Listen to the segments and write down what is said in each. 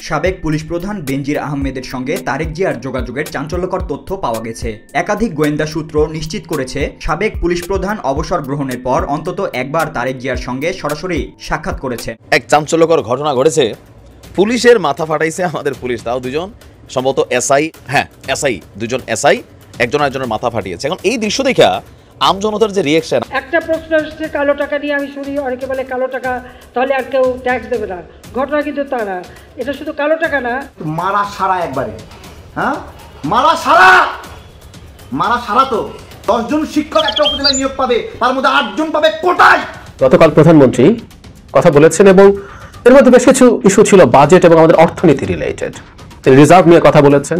সাবেক পুলিশ প্রধান বেনজির আহমেদের সঙ্গে তারেক জিয়ার যোগাযোগের চাঞ্চল্যকর তথ্য পাওয়া গেছে। একাধিক গোয়েন্দা সূত্র নিশ্চিত করেছে সাবেক পুলিশ প্রধান অবসর গ্রহণের পর অন্তত একবার তারেক জিয়ার সঙ্গে সরাসরি সাক্ষাৎ করেছে। এক চাঞ্চল্যকর ঘটনা ঘটেছে, পুলিশের মাথা ফাটাইছে আমাদের পুলিশ, তাও দুজন, সম্ভবত এসআই, এসআই, দুজন এসআই একজন আরেকজনের মাথা ফাটিয়েছে। এখন এই দৃশ্য দেখা আমজনতার যে রিয়াকশন, একটা প্রশ্ন আসছে কালো টাকা নিয়ে, আমি শুনি অনেকে বলে কালো টাকা তাহলে আর কেউ ট্যাক্স দেবে না, ঘটনা কিন্তু তা না। এটা শুধু কালো টাকা না, মারা সারা একবারে, মারা সারা তো 10 জন শিক্ষক একটা উপজেলায় নিয়োগ পাবে, তার মধ্যে 8 জন পাবে কোটায়। গতকাল প্রধানমন্ত্রী কথা বলেছেন এবং এর মধ্যে বেশ কিছু ইস্যু ছিল বাজেট এবং আমাদের অর্থনীতি রিলেটেড। তিনি রিজার্ভ নিয়ে কথা বলেছেন,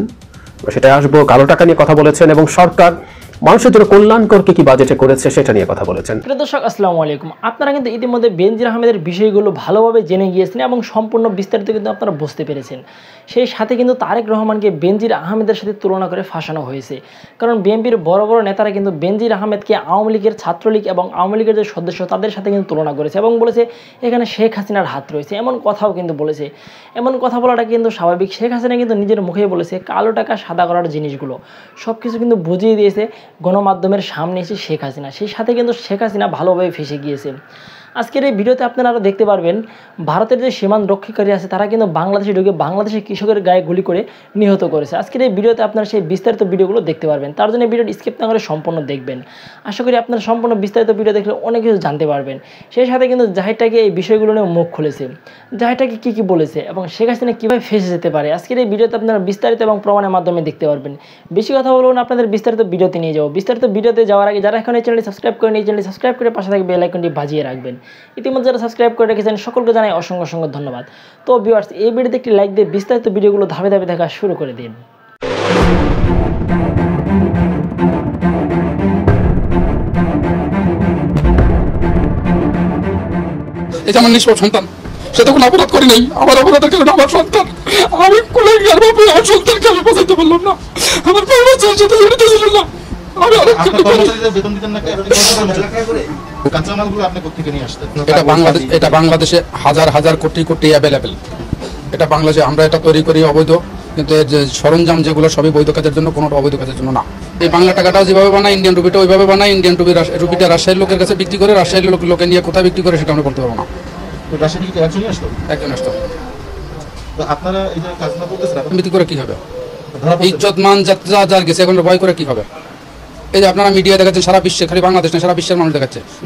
সেটা আসবো, কালো টাকা নিয়ে কথা বলেছেন এবং সরকার মানুষের জন্য কল্যাণকর কি বাজেটে করেছে সেটা নিয়ে কথা বলেছেন। প্রিয় দর্শক, আসসালামু আলাইকুম। আপনারা কিন্তু ইতিমধ্যে বেনজির আহমেদের বিষয়গুলো ভালোভাবে জেনে গিয়েছেন এবং সম্পূর্ণ বিস্তারিত কিন্তু আপনারা বুঝতে পেরেছেন। সেই সাথে কিন্তু তারেক রহমানকে বেনজির আহমেদের সাথে তুলনা করে ফাঁসানো হয়েছে। কারণ বিএনপির বড় বড় নেতারা কিন্তু বেনজির আহমেদকে আওয়ামী লীগের, ছাত্রলীগ এবং আওয়ামী লীগের যে সদস্য তাদের সাথে কিন্তু তুলনা করেছে এবং বলেছে এখানে শেখ হাসিনার হাত রয়েছে, এমন কথাও কিন্তু বলেছে। এমন কথা বলাটা কিন্তু স্বাভাবিক। শেখ হাসিনা কিন্তু নিজের মুখেই বলেছে কালো টাকা সাদা করার জিনিসগুলো সব কিছু কিন্তু বুঝিয়ে দিয়েছে গণমাধ্যমের সামনে এসে শেখ হাসিনা। সেই সাথে কিন্তু শেখ হাসিনা ভালোভাবে ফেঁসে গিয়েছে। আজকের এই ভিডিওতে আপনারা আরও দেখতে পারবেন ভারতের যে সীমান্ত রক্ষীকারী আছে তারা কিন্তু বাংলাদেশে ঢুকে বাংলাদেশের কৃষকের গায়ে গুলি করে নিহত করেছে। আজকের এই ভিডিওতে আপনারা সেই বিস্তারিত ভিডিওগুলো দেখতে পারবেন। তার জন্য ভিডিওটি স্কিপ না করে সম্পূর্ণ দেখবেন। আশা করি আপনারা সম্পূর্ণ বিস্তারিত ভিডিও দেখলে অনেক কিছু জানতে পারবেন। সেই সাথে কিন্তু জাহিরটাকে এই বিষয়গুলো নিয়ে মুখ খুলেছে, জাহিরটাকে কী কী বলেছে এবং শেখ হাসিনা কীভাবে ফেঁসে যেতে পারে আজকের এই ভিডিওতে আপনারা বিস্তারিত এবং প্রমাণের মাধ্যমে দেখতে পারবেন। বেশি কথা বলুন, আপনাদের বিস্তারিত ভিডিওতে নিয়ে যাবো। বিস্তারিত ভিডিওতে যাওয়ার আগে যারা এখন এই চ্যানেলটি সাবস্ক্রাইব করেন, এই চ্যানেলটি সাবস্ক্রাইব করে পাশে থাকা বেল আইকনটি বাজিয়ে রাখবেন। ইতিমধ্যে যারা সাবস্ক্রাইব করে রেখেছেন সকলকে জানাই অসংখ্য অসংখ্য ধন্যবাদ। তো ভিউয়ার্স, এই ভিডিওতে একটি লাইক দিয়ে বিস্তারিত ভিডিওগুলো ধাপে ধাপে দেখা শুরু করে দিন। এটা আমার নিষ্পাপ সন্তান, সে তো কোনো অপরাধ করি নাই। আমার অপরাধের কারণে আমার সন্তান, আমি কোলে গিয়ে আমার সন্তানকে আমি বাঁচাইতে পারলাম না, আমার পরিবার সাথে জড়িত ছিল না। আমি এটা বাংলাদেশে হাজার হাজার কোটি কোটি অ্যাভেলেবেল। এটা বাংলাদেশে আমরা এটা তৈরি করি অবৈধ, কিন্তু এর যে সরঞ্জাম যেগুলো সবই বৈধ কাজের জন্য, কোনোটা অবৈধ কাজের জন্য না। এই বাংলা টাকাটাও যেভাবে বানায়, ইন্ডিয়ান রুপিটা ওইভাবে বানায়। ইন্ডিয়ান রুপিটা রাজশাহীর লোকের কাছে বিক্রি করে, রাজশাহীর লোকে নিয়ে কোথায় বিক্রি করে সেটা আমরা বলতে পারবো না। একজন আসতো, বিক্রি করে কি হবে? ইজ্জত মান যার গেছে, এখন ভয় করে কি হবে? এই যে আপনারা মিডিয়া দেখাচ্ছেন সারা বিশ্বে, খালি বাংলাদেশ না সারা বিশ্বের মানুষ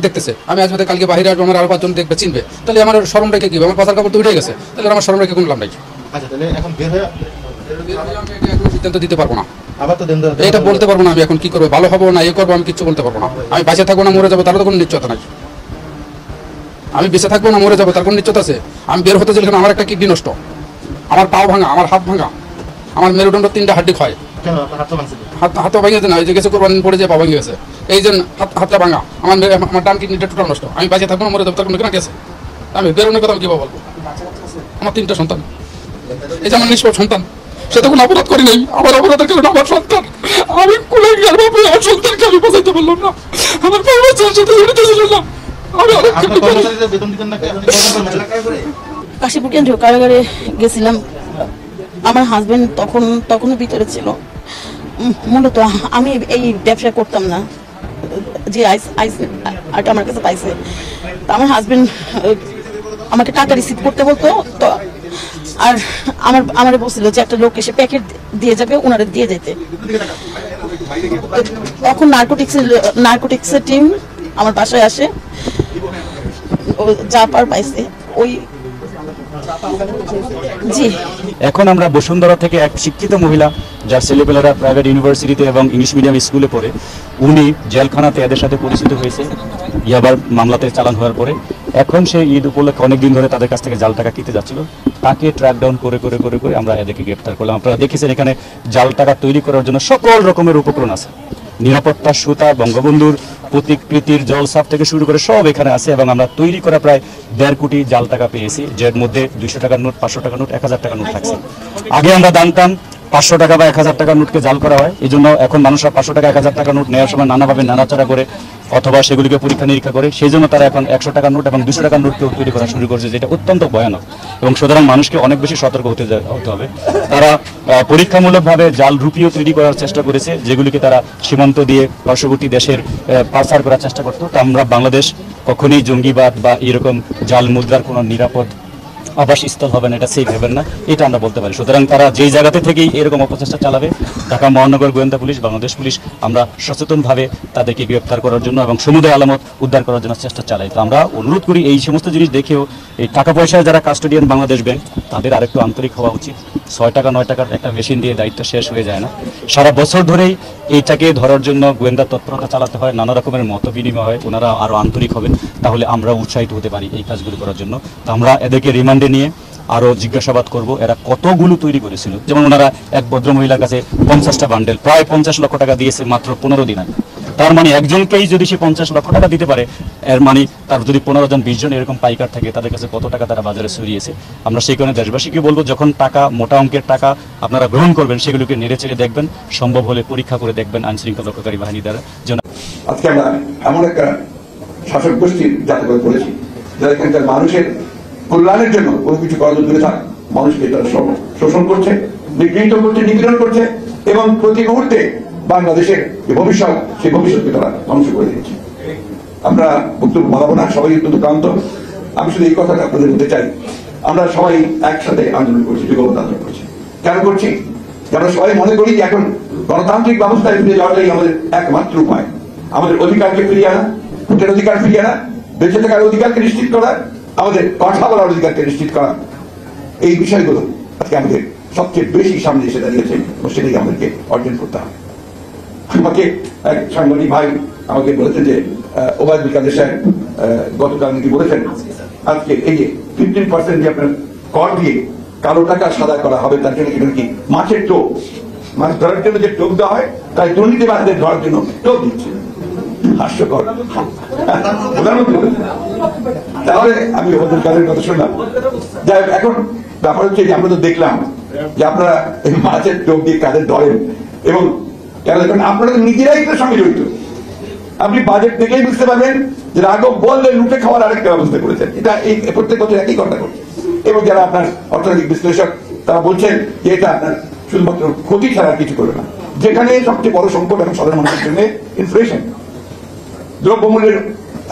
দেখতেছে। আমি আজ মধ্যে কালকে বাইরে আসবো, আমার আরো 5 জন দেখবে, চিনবে, তাহলে আমার শরম রেখে কি? আমার পাতার কাপড় তো উঠে গেছে, তাহলে আমার শরম রেখে কোনো লাভ নাই। সিদ্ধান্ত দিতে পারবো না, এটা বলতে পারবো না আমি এখন কি করবো, ভালো হবো না এ করবো, আমি কিচ্ছু বলতে পারবো না। আমি বেঁচে থাকবো না মরে যাবো তার তো কোনো নিশ্চয়তা নাই। আমি বেঁচে থাকবো না মরে যাবো তার কোনো নিশ্চয়তা আছে? আমি বের হতে চাইলে আমার একটা কিডনি নষ্ট, আমার পাও ভাঙা, আমার হাত ভাঙা, আমার মেরুদণ্ড 3টা হাড্ডি ক্ষয়, হাতও ভেঙেছে না, এই যে গেছে কোরবানি পড়ে যে পা ভেঙে গেছে, এই যে হাতটা ভাঙা, আমার ডান কিডনিটা টোটাল নষ্ট। আমি বেঁচে থাকবো না মরে যাবো তার কোনো কেনা গেছে? আমি বেরোনোর কথা কি বলবো? আমার 3টা সন্তান, এই যে আমার নিষ্পাপ সন্তান, সে তো কোনো অপরাধ করি নাই। আমার অপরাধের কারণে আমার সন্তান, আমি কোলে গিয়ে আমার সন্তানকে আমি বাঁচাইতে পারলাম না, আমার পরিবার সাথে জড়িত ছিল না। কাশীপুর কেন্দ্রীয় কারাগারে গেছিলাম। আমার হাজবেন্ড তখনও ভিতরে ছিল। মূলত আমি এই ব্যবসা করতাম না, যে আইস আমার কাছে পাইছে। তো আমার হাজবেন্ড আমাকে টাকা রিসিভ করতে বলতো, তো আর আমার বলছিল যে একটা লোক এসে প্যাকেট দিয়ে যাবে, ওনারা দিয়ে যেতে। তখন নার্কোটিক্সের টিম আমার বাসায় আসে, যা পার পাইছে ওই। জি, এখন আমরা বসুন্ধরা থেকে এক শিক্ষিত মহিলা, যার ছেলেপেলেরা প্রাইভেট ইউনিভার্সিটিতে এবং ইংলিশ মিডিয়াম স্কুলে পড়ে, উনি জেলখানাতে এদের সাথে পরিচিত হয়েছে ইয়াবার মামলাতে চালান হওয়ার পরে। এখন সে ঈদ উপলক্ষে অনেকদিন ধরে তাদের কাছ থেকে জাল টাকা কিনতে যাচ্ছিল, তাকে ট্র্যাক ডাউন করে করে করে করে আমরা এদেরকে গ্রেপ্তার করলাম। আপনারা দেখেছেন এখানে জাল টাকা তৈরি করার জন্য সকল রকমের উপকরণ আছে, নিরাপত্তার সুতা, বঙ্গবন্ধুর প্রতিকৃতির জলসাপ থেকে শুরু করে সব এখানে আছে। এবং আমরা তৈরি করা প্রায় 1.5 কোটি জাল টাকা পেয়েছি, যার মধ্যে 200 টাকার নোট, 500 টাকার নোট, 1000 টাকার নোট থাকছে। আগে আমরা জানতাম 500 টাকা বা 1000 টাকার নোটকে জাল করা হয়। এই জন্য এখন মানুষরা 500 টাকা 1000 টাকার নোট নেওয়ার সময় নানাভাবে নাড়াচাড়া করে অথবা সেগুলিকে পরীক্ষা নিরীক্ষা করে, সেই জন্য তারা এখন 100 টাকার নোট এবং 200 টাকার নোটকে তৈরি করা শুরু করেছে, যেটা অত্যন্ত ভয়ানক। এবং সুতরাং মানুষকে অনেক বেশি সতর্ক হতে হবে। তারা পরীক্ষামূলকভাবে জাল রুপিও তৈরি করার চেষ্টা করেছে, যেগুলিকে তারা সীমান্ত দিয়ে পার্শ্ববর্তী দেশের পাচার করার চেষ্টা করতো। তো আমরা বাংলাদেশ কখনোই জঙ্গিবাদ বা এরকম জাল মুদ্রার কোনো নিরাপদ আবাসস্থল হবে না, এটা সেফ হবেন না, এটা আমরা বলতে পারি। সুতরাং তারা যেই জায়গাতে থেকেই এরকম অপচেষ্টা চালাবে, ঢাকা মহানগর গোয়েন্দা পুলিশ, বাংলাদেশ পুলিশ, আমরা সচেতনভাবে তাদেরকে গ্রেপ্তার করার জন্য এবং সমুদয় আলামত উদ্ধার করার জন্য চেষ্টা চালাই। তো আমরা অনুরোধ করি এই সমস্ত জিনিস দেখেও এই টাকা পয়সায় যারা কাস্টোডিয়ান বাংলাদেশ ব্যাংক, তাদের আরেকটু আন্তরিক হওয়া উচিত। 6 টাকা 9 টাকার একটা মেশিন দিয়ে দায়িত্ব শেষ হয়ে যায় না। সারা বছর ধরেই এইটাকে ধরার জন্য গোয়েন্দা তৎপরতা চালাতে হয়, নানা রকমের মত বিনিময় হয়, ওনারা আরও আন্তরিক হবেন, তাহলে আমরা উৎসাহিত হতে পারি এই কাজগুলো করার জন্য। তো আমরা এদেরকে রিমান্ডে নিয়ে আরও জিজ্ঞাসাবাদ করব এরা কতগুলো তৈরি করেছিল। যেমন ওনারা এক ভদ্রমহিলার কাছে 50টা বান্ডেল প্রায় 50 লক্ষ টাকা দিয়েছে মাত্র 15 দিন আগে। তার মানে একজনকেই যদি সে 50 লক্ষ টাকা দিতে পারে, এর মানে তার যদি 15 জন 20 জন এরকম পাইকার থাকে, তাদের কাছে কত টাকা তারা বাজারে ছড়িয়েছে। আমরা সেই কারণে দেশবাসীকে বলবো, যখন টাকা, মোটা অঙ্কের টাকা আপনারা গ্রহণ করবেন, সেগুলোকে নেড়ে চেড়ে দেখবেন, সম্ভব হলে পরীক্ষা করে দেখবেন আইন শৃঙ্খলা রক্ষাকারী বাহিনী দ্বারা। আজকে আমরা এমন একটা শাসক গোষ্ঠীর জাতি করে পড়েছি, যারা এখানকার মানুষের কল্যাণের জন্য কোনো কিছু করা দূরে থাক, মানুষকে তারা শোষণ করছে, নিগৃহীত করছে, নিপীড়ন করছে এবং প্রতি মুহূর্তে বাংলাদেশের যে ভবিষ্যৎ, সেই ভবিষ্যৎকে তারা ধ্বংস করে দিচ্ছে। আমরা বক্তব্য বাড়াবো না, সবাই অত্যন্ত ক্লান্ত। আমি শুধু এই কথাটা আপনাদের বলতে চাই, আমরা সবাই একসাথে আন্দোলন করছি, যুগপৎ আন্দোলন করছি। কেন করছি? আমরা সবাই মনে করি যে এখন গণতান্ত্রিক ব্যবস্থায় ফিরে যাওয়াটাই আমাদের একমাত্র উপায়। আমাদের অধিকারকে ফিরিয়ে আনা, ভোটের অধিকার ফিরিয়ে আনা, বেঁচে থাকার অধিকারকে নিশ্চিত করা, আমাদের কথা বলার অধিকারকে নিশ্চিত করা, এই বিষয়গুলো আজকে আমাদের সবচেয়ে বেশি সামনে এসে দাঁড়িয়েছে এবং সেটাই আমাদেরকে অর্জন করতে হবে। আমাকে এক সাংবাদিক ভাই আমাকে বলেছেন যে ওবায়দুল কাদের সাহেব গতকাল নাকি বলেছেন আজকে এই যে 15% যে আপনার কর দিয়ে কালো টাকা সাদা করা হবে, তার জন্য এটা কি মাছের টোপ, মাছ ধরার জন্য যে টোপ দেওয়া হয়, তাই দুর্নীতিবাদদের ধরার জন্য টোপ দিচ্ছে। হাস্যকর। তাহলে আমি ওবায়দুল কাদের কথা শুনলাম। যাই হোক, এখন ব্যাপার হচ্ছে যে আমরা তো দেখলাম যে আপনারা এই মাছের টোপ দিয়ে কাদের ধরেন এবং আপনারা তো নিজেরাই এটার সঙ্গে জড়িত। আপনি বাজেট দেখলেই বুঝতে পারবেন যে রাঘব বললে লুটে খাওয়ার আরেকটা ব্যবস্থা করেছেন। এটা এই প্রত্যেক বছর একই কথা করছে এবং যারা আপনার অর্থনৈতিক বিশ্লেষক তারা বলছেন যে এটা আপনার শুধুমাত্র ক্ষতি ছাড়া কিছু করবে না। যেখানে সবচেয়ে বড় সংকট এখন সাধারণ মানুষের জন্য ইনফ্লেশন, দ্রব্যমূল্যের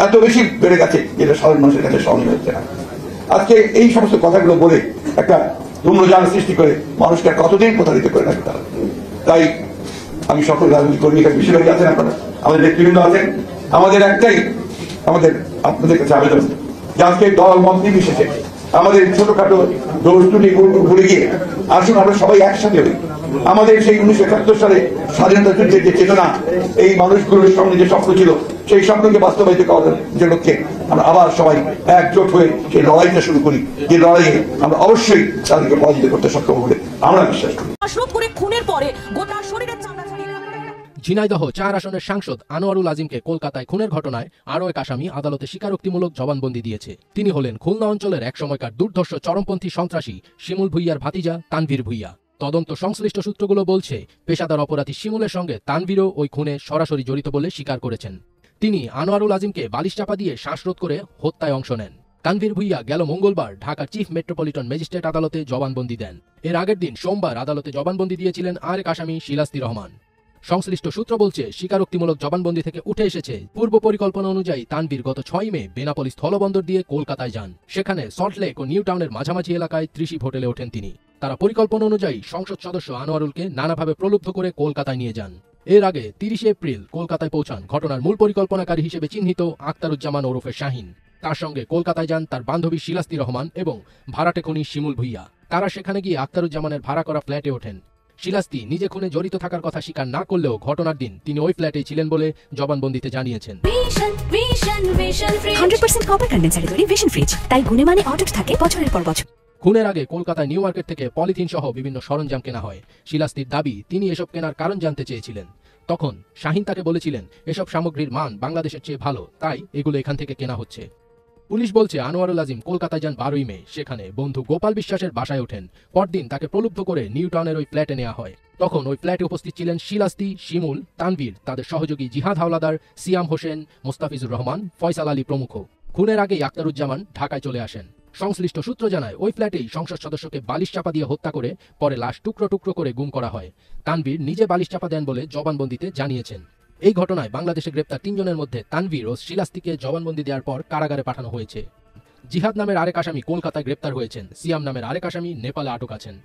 এত বেশি বেড়ে গেছে যেটা সাধারণ মানুষের কাছে সহনীয় হচ্ছে না। আজকে এই সমস্ত কথাগুলো বলে একটা ধূম্রজাল সৃষ্টি করে মানুষকে কতদিন প্রতারিত করে রাখবে তারা। তাই আমি সকল রাজনৈতিক কর্মী বেশিরভাগই আছেন, আপনারা আমাদের নেতৃবৃন্দ আছেন, আমাদের একটাই আমাদের আপনাদের কাছে আবেদন যে আজকে দল মত নির্বিশেষে আমাদের ছোটখাটো দোষ ত্রুটি ভুলে গিয়ে আসুন আমরা সবাই একসাথে হই। আমাদের সেই 1971 সালে স্বাধীনতা যুদ্ধের যে চেতনা, এই মানুষগুলোর সঙ্গে যে স্বপ্ন ছিল, সেই স্বপ্নকে বাস্তবায়িত করার লক্ষ্যে আমরা আবার সবাই একজোট হয়ে সেই লড়াইটা শুরু করি, যে লড়াইয়ে আমরা অবশ্যই তাদেরকে পরাজিত করতে সক্ষম বলে আমরা বিশ্বাস করি। খুনের পরে গোটা শরীরের চামড়া ছাড়িয়ে ঝিনাইদহ 4 আসনের সাংসদ আনোয়ারুল আজিমকে কলকাতায় খুনের ঘটনায় আরও এক আসামি আদালতে স্বীকারোক্তিমূলক জবানবন্দি দিয়েছে। তিনি হলেন খুলনা অঞ্চলের এক সময়কার দুর্ধর্ষ চরমপন্থী সন্ত্রাসী শিমুল ভুইয়ার ভাতিজা তানভীর ভুইয়া। তদন্ত সংশ্লিষ্ট সূত্রগুলো বলছে, পেশাদার অপরাধী শিমুলের সঙ্গে তানভীরও ওই খুনে সরাসরি জড়িত বলে স্বীকার করেছেন। তিনি আনোয়ারুল আজিমকে বালিশ চাপা দিয়ে শ্বাসরোধ করে হত্যায় অংশ নেন। তানভীর ভুইয়া গেল মঙ্গলবার ঢাকা চিফ মেট্রোপলিটন ম্যাজিস্ট্রেট আদালতে জবানবন্দি দেন। এর আগের দিন সোমবার আদালতে জবানবন্দি দিয়েছিলেন আরেক আসামি শিলাস্তি রহমান। সংশ্লিষ্ট সূত্র বলছে, স্বীকারোক্তিমূলক জবানবন্দি থেকে উঠে এসেছে পূর্ব পরিকল্পনা অনুযায়ী তানভীর গত 6 মে বেনাপোলি স্থলবন্দর দিয়ে কলকাতায় যান। সেখানে সল্টলেক ও নিউ টাউনের মাঝামাঝি এলাকায় ত্রিশি হোটেলে ওঠেন তিনি। তারা পরিকল্পনা অনুযায়ী সংসদ সদস্য আনোয়ারুলকে নানাভাবে প্রলুব্ধ করে কলকাতায় নিয়ে যান। এর আগে 30 এপ্রিল কলকাতায় পৌঁছান ঘটনার মূল পরিকল্পনাকারী হিসেবে চিহ্নিত আখতারুজ্জামান ওরফে শাহিন। তার সঙ্গে কলকাতায় যান তার বান্ধবী শিলাস্তি রহমান এবং ভাড়াটে খনি শিমুল ভুইয়া। তারা সেখানে গিয়ে আখতারুজ্জামানের ভাড়া করা ফ্ল্যাটে ওঠেন। শিলাস্তি নিজে খুনে জড়িত থাকার কথা স্বীকার না করলেও ঘটনার দিন তিনি ওই ফ্ল্যাটেই ছিলেন বলে জবানবন্দিতে জানিয়েছেন। 100% কপার কন্ডেন্সারে তৈরি ভিশন ফ্রিজ, তাই গুণে মানে অটুট থাকে বছরের পর বছর। খুনের আগে কলকাতায় নিউ মার্কেট থেকে পলিথিন সহ বিভিন্ন সরঞ্জাম কেনা হয়। শিলাস্তির দাবি, তিনি এসব কেনার কারণ জানতে চেয়েছিলেন। তখন শাহিন তাকে বলেছিলেন, এসব সামগ্রীর মান বাংলাদেশের চেয়ে ভালো, তাই এগুলো এখান থেকে কেনা হচ্ছে। পুলিশ বলছে আনোয়ারুল আজিম কলকাতায় যান 12ই মে। সেখানে বন্ধু গোপাল বিশ্বাসের বাসায় ওঠেন। পরদিন তাকে প্রলুব্ধ করে নিউ টাউনের ওই ফ্ল্যাটে নেওয়া হয়। তখন ওই ফ্ল্যাটে উপস্থিত ছিলেন শিলাস্তি, শিমুল, তানভীর, তাদের সহযোগী জিহাদ হাওলাদার, সিয়াম হোসেন, মোস্তাফিজুর রহমান, ফয়সাল আলী প্রমুখ। খুনের আগেই আক্তারুজ্জামান ঢাকায় চলে আসেন। সংশ্লিষ্ট সূত্র জানায় ওই ফ্ল্যাটেই সংসদ সদস্যকে বালিশ চাপা দিয়ে হত্যা করে পরে লাশ টুকরো টুকরো করে গুম করা হয়। তানভীর নিজে বালিশ চাপা দেন বলে জবানবন্দিতে জানিয়েছেন। এই ঘটনায় বাংলাদেশে গ্রেপ্তার 3 জনের মধ্যে তানভীর ও শিলাস্তিকে জবানবন্দি দেওয়ার পর কারাগারে পাঠানো হয়েছে। জিহাদ নামের আরেক আসামি কলকাতায় গ্রেপ্তার হয়েছেন। সিয়াম নামের আরেক আসামি নেপালে আটক আছেন।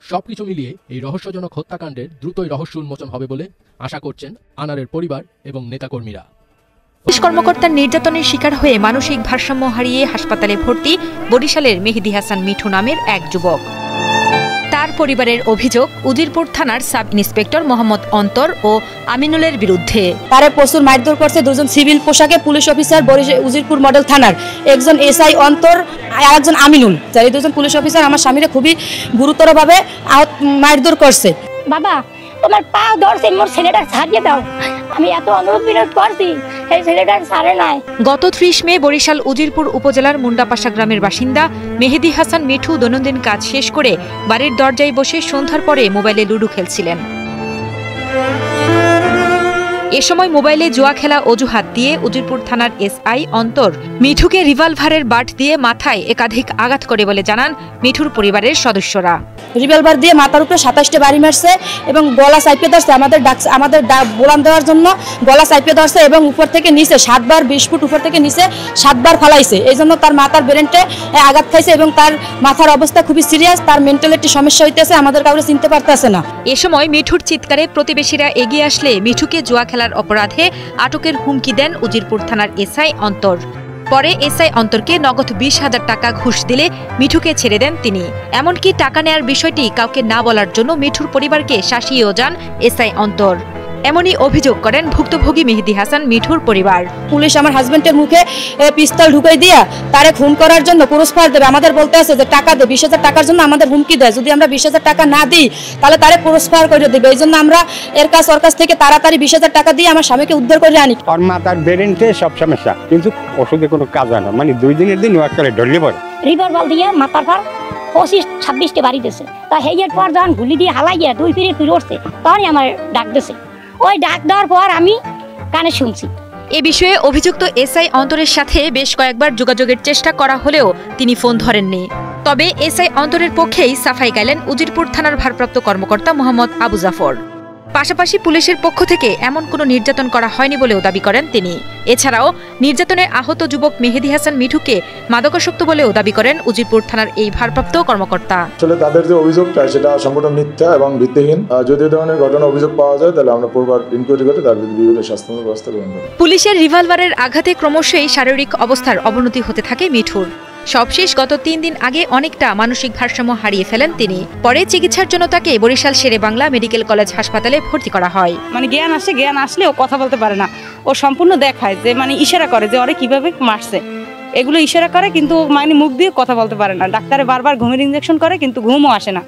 সবকিছু মিলিয়ে এই রহস্যজনক হত্যাকাণ্ডের দ্রুতই রহস্য উন্মোচন হবে বলে আশা করছেন আনারের পরিবার এবং নেতাকর্মীরা। পুলিশ কর্মকর্তার নির্যাতনের শিকার হয়ে মানসিক ভারসাম্য হারিয়ে হাসপাতালে ভর্তি বরিশালের মেহেদী হাসান মিঠু নামের এক যুবক। তার পরিবারের অভিযোগ উজিরপুর থানার সাব ইন্সপেক্টর মোহাম্মদ অন্তর ও আমিনুলের বিরুদ্ধে। তারে প্রচুর মারধর করছে 2 জন সিভিল পোশাকে পুলিশ অফিসার উজিরপুর মডেল থানার, একজন এসআই অন্তর আর একজন আমিনুল। এই 2 জন পুলিশ অফিসার আমার স্বামীরে খুবই গুরুতরভাবে মারধর করছে। বাবা তোমার পা ধরছে, মোর ছেলেটা ছাড়িয়ে দাও, আমি এত অনুরোধ বিনোদ করছি, এই ছেলেটার ছাড়ে নাই। গত 30 মে বরিশাল উজিরপুর উপজেলার মুন্ডাপাশা গ্রামের বাসিন্দা মেহেদী হাসান মিঠু দৈনন্দিন কাজ শেষ করে বাড়ির দরজায় বসে সন্ধ্যার পরে মোবাইলে লুডো খেলছিলেন। এ সময় মোবাইলে জুয়া খেলা অজুহাত দিয়ে উজিরপুর থানার এসআই অন্তর মিঠুকে রিভলভারের বাট দিয়ে মাথায় একাধিক আঘাত করে বলে জানান মিঠুর পরিবারের সদস্যরা। রিভলভার দিয়ে মাথার উপরে 27টা বাড়ি মারছে এবং গলা চাপিয়ে ধরছে, আমাদের বোলান দেওয়ার জন্য গলা চাপিয়ে ধরছে এবং উপর থেকে নিচে 7 বার 20 ফুট উপর থেকে নিচে 7 বার ফালাইছে। এই জন্য তার মাথার ব্রেনটে আঘাত খাইছে এবং তার মাথার অবস্থা খুবই সিরিয়াস, তার মেন্টালিটি সমস্যা হইতেছে, আমাদের কাউকে চিনতে পারতেছে না। এ সময় মিঠুর চিৎকারে প্রতিবেশীরা এগিয়ে আসলে মিঠুকে জুয়া খেলার অপরাধে আটকের হুমকি দেন উজিরপুর থানার এসআই অন্তর। পরে এসআই অন্তরকে নগদ 20,000 টাকা ঘুষ দিলে মিঠুকে ছেড়ে দেন তিনি। এমনকি টাকা নেয়ার বিষয়টি কাউকে না বলার জন্য মিঠুর পরিবারকে শাসিয়েও যান এসআই অন্তর। এমনই অভিযোগ করেন ভুক্তভোগী মেহেদী হাসান মিঠুর পরিবার। পুলিশ আমার হাজবেন্ডের মুখে পিস্তল ঢুকাই দিয়া তারে খুন করার জন্য পুরস্কার দেবে, আমাদের বলতে আছে যে টাকা দে, 20,000 টাকার জন্য আমাদের হুমকি দেয়, যদি আমরা 20,000 টাকা না দিই তাহলে তারে পুরস্কার করে দেবে। এই জন্য আমরা ওর কাছ থেকে তাড়াতাড়ি 20,000 টাকা দিয়ে আমার স্বামীকে উদ্ধার করে আনি। ওর মাথার ব্রেনটে সব সমস্যা, কিন্তু ওষুধে কোনো কাজ হয় না, মানে 2 দিনের দিন ওয়াক করে ঢলে পড়ে। রিভলভার দিয়ে মাথার পর 25-26টা বাড়ি দিয়েছে। তা হেয়ের পর যখন গুলি দিয়ে হালাইয়া 2 ফিরে উঠছে তখনই আমার ডাক দিয়েছে। ওই ডাক দেওয়ার পর আমি কানে শুনছি। এ বিষয়ে অভিযুক্ত এসআই অন্তরের সাথে বেশ কয়েকবার যোগাযোগের চেষ্টা করা হলেও তিনি ফোন ধরেননি। তবে এসআই অন্তরের পক্ষেই সাফাই গাইলেন উজিরপুর থানার ভারপ্রাপ্ত কর্মকর্তা মোহাম্মদ আবু জাফর। পাশাপাশি পুলিশের পক্ষ থেকে এমন কোনো নির্যাতন করা হয়নি বলেও দাবি করেন তিনি। এছাড়াও নির্যাতনে আহত যুবক মেহেদী হাসান মিঠুকে মাদকাসক্ত বলেও দাবি করেন উজিরপুর থানার এই ভারপ্রাপ্ত কর্মকর্তা। আসলে তাদের যে অভিযোগটা সেটা সম্পূর্ণ মিথ্যা এবং ভিত্তিহীন। যদি এই ধরনের ঘটনা অভিযোগ পাওয়া যায় তাহলে আমরা পূর্ব ইনকোয়ারি করে তার বিরুদ্ধে শাস্তিমূলক ব্যবস্থা গ্রহণ করব। পুলিশের রিভলভারের আঘাতে ক্রমশই শারীরিক অবস্থার অবনতি হতে থাকে মিঠুর। সবশেষ গত 3 দিন আগে অনেকটা মানসিক ভারসাম্য হারিয়ে ফেলেন তিনি। পরে চিকিৎসার জন্য তাকে বরিশাল শেরে বাংলা মেডিকেল কলেজ হাসপাতালে ভর্তি করা হয়। মানে জ্ঞান আসলে ও কথা বলতে পারে না, ও সম্পূর্ণ দেখায় যে মানে ইশারা করে যে ওরে কিভাবে মারছে, এগুলো ইশারা করে কিন্তু মানে মুখ দিয়ে কথা বলতে পারে না। ডাক্তারে বারবার ঘুমের ইনজেকশন করে কিন্তু ঘুমও আসে না,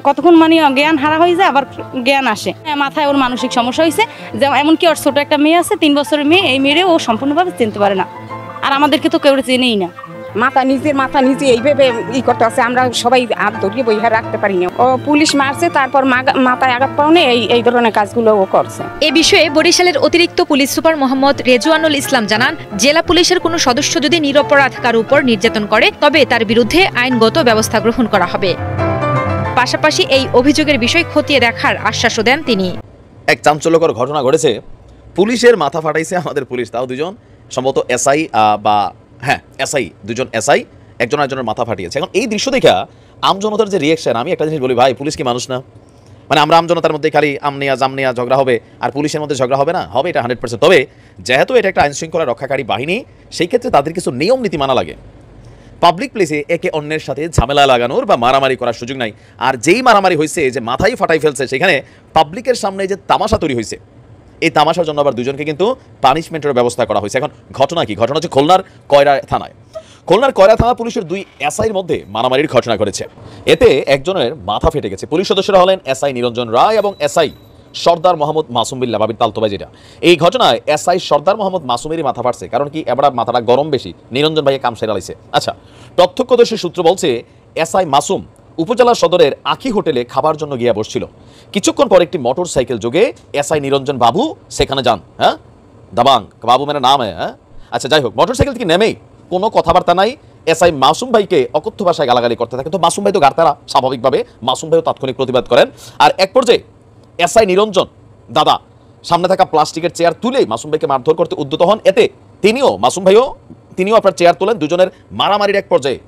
কতক্ষণ মানে জ্ঞান হারা হয়ে যায় আবার জ্ঞান আসে। মাথায় ওর মানসিক সমস্যা হয়েছে, যে এমনকি ওর ছোট একটা মেয়ে আছে 3 বছরের মেয়ে, এই মেয়েরে ও সম্পূর্ণভাবে চিনতে পারে না, আর আমাদেরকে তো কেউ চেনেই না। মাথা নিজে এইভাবে করতে আছে, আমরা সবাই হাত ধরিয়ে বইহা রাখতে পারি না। ও পুলিশ মারছে, তারপর মাথায় আঘাত পাওনে এই ধরনের কাজগুলো ও করছে। এ বিষয়ে বরিশালের অতিরিক্ত পুলিশ সুপার মোহাম্মদ রেজওয়ানুল ইসলাম জানান, জেলা পুলিশের কোনো সদস্য যদি নিরপরাধ কারো উপর নির্যাতন করে তবে তার বিরুদ্ধে আইনগত ব্যবস্থা গ্রহণ করা হবে। পাশাপাশি এই অভিযোগের বিষয় খতিয়ে দেখার আশ্বাসও দেন তিনি। এক চাঞ্চল্যকর ঘটনা ঘটেছে, পুলিশের মাথা ফাটাইছে আমাদের পুলিশ, তাও 2 জন সম্ভবত এসআই বা এসআই, 2 জন এসআই একজন আরেকজনের মাথা ফাটিয়েছে। এখন এই দৃশ্য দেখা আমজনতার যে রিয়াকশন, আমি একটা জিনিস বলি ভাই, পুলিশ কি মানুষ না? মানে আমরা আমজনতার মধ্যে খালি জামনিয়া ঝগড়া হবে আর পুলিশের মধ্যে ঝগড়া হবে না? হবে, এটা 100%। তবে যেহেতু এটা একটা আইন শৃঙ্খলা রক্ষাকারী বাহিনী, সেই ক্ষেত্রে তাদের কিছু নিয়ম নীতি মানা লাগে। পাবলিক প্লেসে একে অন্যের সাথে ঝামেলা লাগানোর বা মারামারি করার সুযোগ নাই। আর যেই মারামারি হয়েছে, যে মাথায় ফাটাই ফেলছে, সেখানে পাবলিকের সামনে যে তামাশা তৈরি হয়েছে, এই তামাশার জন্য আবার 2 জনকে কিন্তু পানিশমেন্টের ব্যবস্থা করা হয়েছে। এখন ঘটনা কি? ঘটনা হচ্ছে খুলনার কয়রা থানা পুলিশের 2 এসআইয়ের মধ্যে মারামারির ঘটনা ঘটেছে। এতে একজনের মাথা ফেটে গেছে। পুলিশ সদস্যরা হলেন এসআই নিরঞ্জন রায় এবং এসআই সর্দার মোহাম্মদ মাসুম বিল্লাহ বাবির তালতোবাই যেটা, এই ঘটনায় এসআই সর্দার মোহাম্মদ মাসুমেরই মাথা ফাটছে। কারণ কি, এবার মাথাটা গরম বেশি, নিরঞ্জন ভাইকে কাম সেরা লাইছে। আচ্ছা, প্রত্যক্ষদর্শী সূত্র বলছে এসআই মাসুম উপজেলা সদরের আখি হোটেলে খাবার জন্য গিয়ে বসছিল। কিছুক্ষণ পর একটি মোটর সাইকেল যোগে এসআই নিরঞ্জন বাবু সেখানে যান। হ্যাঁ, দাবাং বাবু মেরা নাম হ্যাঁ। আচ্ছা, যাই হোক, মোটর সাইকেল থেকে নেমেই কোনো কথাবার্তা নাই, এসআই মাসুম ভাইকে অকথ্য ভাষায় গালাগালি করতে থাকে। তো মাসুম ভাই তো গাড়তারা, স্বাভাবিকভাবে মাসুম ভাইও তাৎক্ষণিক প্রতিবাদ করেন। আর এক পর্যায়ে এসআই নিরঞ্জন দাদা সামনে থাকা প্লাস্টিকের চেয়ার তুলেই মাসুম ভাইকে মারধর করতে উদ্যত হন। এতে মাসুম ভাইও আপনার চেয়ার তোলেন। দুজনের মারামারির এক পর্যায়ে